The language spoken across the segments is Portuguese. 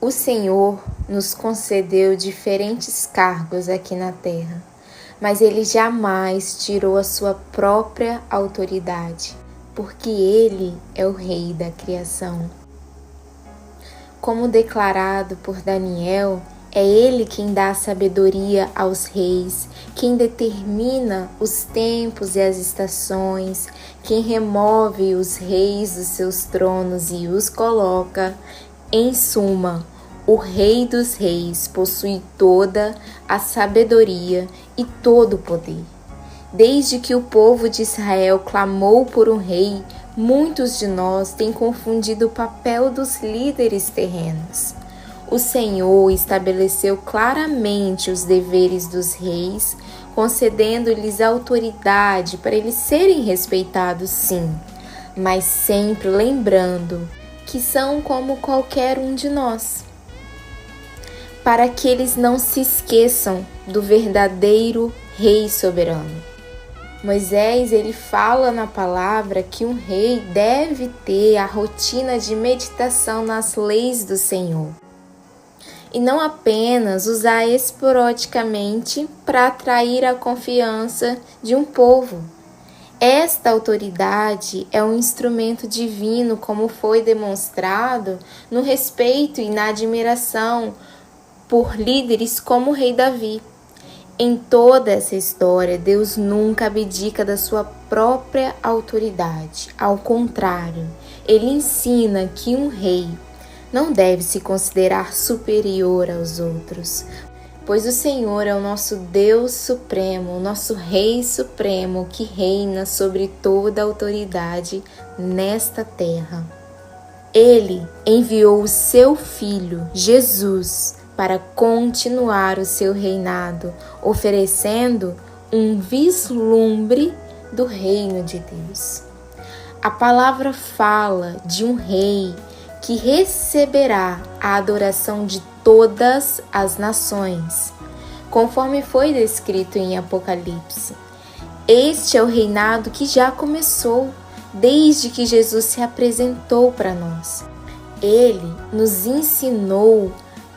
O Senhor nos concedeu diferentes cargos aqui na terra, mas Ele jamais tirou a sua própria autoridade, porque Ele é o Rei da criação. Como declarado por Daniel, é Ele quem dá sabedoria aos reis, quem determina os tempos e as estações, quem remove os reis dos seus tronos e os coloca. Em suma, o Rei dos Reis possui toda a sabedoria e todo o poder. Desde que o povo de Israel clamou por um rei, muitos de nós têm confundido o papel dos líderes terrenos. O Senhor estabeleceu claramente os deveres dos reis, concedendo-lhes autoridade para eles serem respeitados, sim, mas sempre lembrando que são como qualquer um de nós, para que eles não se esqueçam do verdadeiro Rei soberano. Moisés, ele fala na palavra que um rei deve ter a rotina de meditação nas leis do Senhor, e não apenas usar esporadicamente para atrair a confiança de um povo. Esta autoridade é um instrumento divino, como foi demonstrado no respeito e na admiração por líderes como o rei Davi. Em toda essa história, Deus nunca abdica da sua própria autoridade. Ao contrário, Ele ensina que um rei não deve se considerar superior aos outros, pois o Senhor é o nosso Deus supremo, o nosso Rei supremo que reina sobre toda a autoridade nesta terra. Ele enviou o seu Filho, Jesus, para continuar o seu reinado, oferecendo um vislumbre do reino de Deus. A palavra fala de um rei que receberá a adoração de todas as nações, conforme foi descrito em Apocalipse. Este é o reinado que já começou desde que Jesus se apresentou para nós. Ele nos ensinou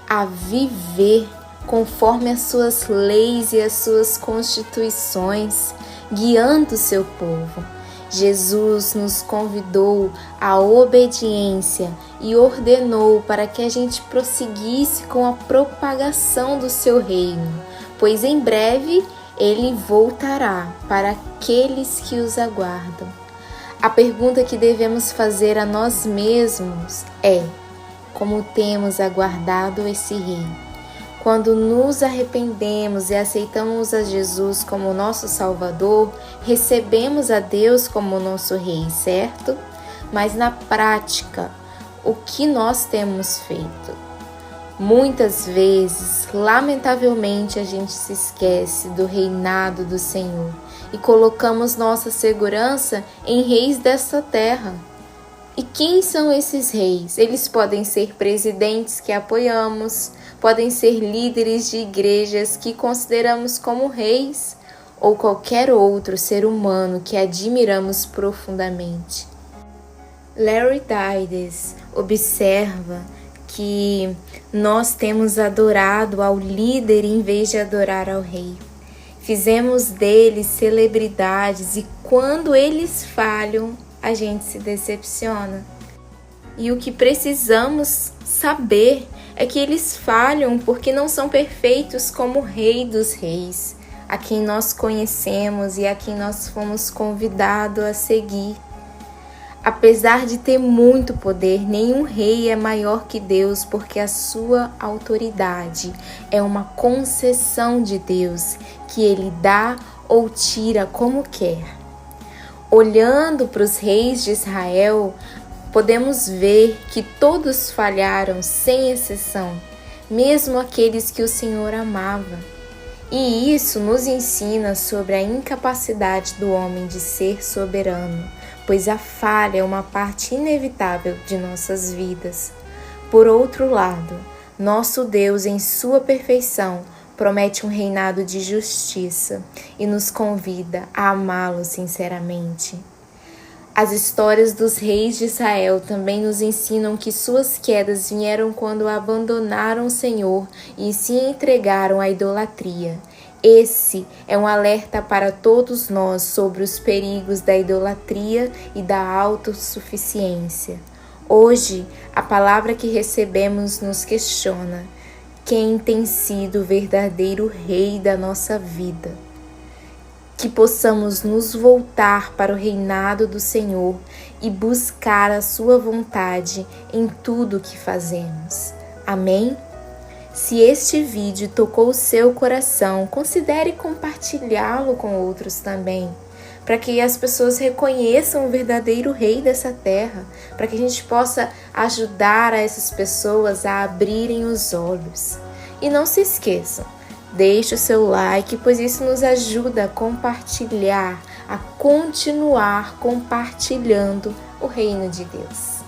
a viver conforme as suas leis e as suas constituições, guiando o seu povo. Jesus nos convidou à obediência e ordenou para que a gente prosseguisse com a propagação do seu reino, pois em breve ele voltará para aqueles que os aguardam. A pergunta que devemos fazer a nós mesmos é: como temos aguardado esse rei? Quando nos arrependemos e aceitamos a Jesus como nosso Salvador, recebemos a Deus como nosso Rei, certo? Mas na prática, o que nós temos feito? Muitas vezes, lamentavelmente, a gente se esquece do reinado do Senhor e colocamos nossa segurança em reis desta terra. E quem são esses reis? Eles podem ser presidentes que apoiamos, podem ser líderes de igrejas que consideramos como reis, ou qualquer outro ser humano que admiramos profundamente. Larry Dides observa que nós temos adorado ao líder em vez de adorar ao rei. Fizemos deles celebridades e quando eles falham, a gente se decepciona. E o que precisamos saber é que eles falham porque não são perfeitos como o Rei dos Reis, a quem nós conhecemos e a quem nós fomos convidados a seguir. Apesar de ter muito poder, nenhum rei é maior que Deus, porque a sua autoridade é uma concessão de Deus que Ele dá ou tira como quer. Olhando para os reis de Israel, podemos ver que todos falharam sem exceção, mesmo aqueles que o Senhor amava. E isso nos ensina sobre a incapacidade do homem de ser soberano, pois a falha é uma parte inevitável de nossas vidas. Por outro lado, nosso Deus, em sua perfeição, promete um reinado de justiça e nos convida a amá-lo sinceramente. As histórias dos reis de Israel também nos ensinam que suas quedas vieram quando abandonaram o Senhor e se entregaram à idolatria. Esse é um alerta para todos nós sobre os perigos da idolatria e da autossuficiência. Hoje, a palavra que recebemos nos questiona: quem tem sido o verdadeiro rei da nossa vida? Que possamos nos voltar para o reinado do Senhor e buscar a sua vontade em tudo o que fazemos. Amém? Se este vídeo tocou o seu coração, considere compartilhá-lo com outros também, para que as pessoas reconheçam o verdadeiro rei dessa terra, para que a gente possa ajudar essas pessoas a abrirem os olhos. E não se esqueçam, deixe o seu like, pois isso nos ajuda a compartilhar, a continuar compartilhando o reino de Deus.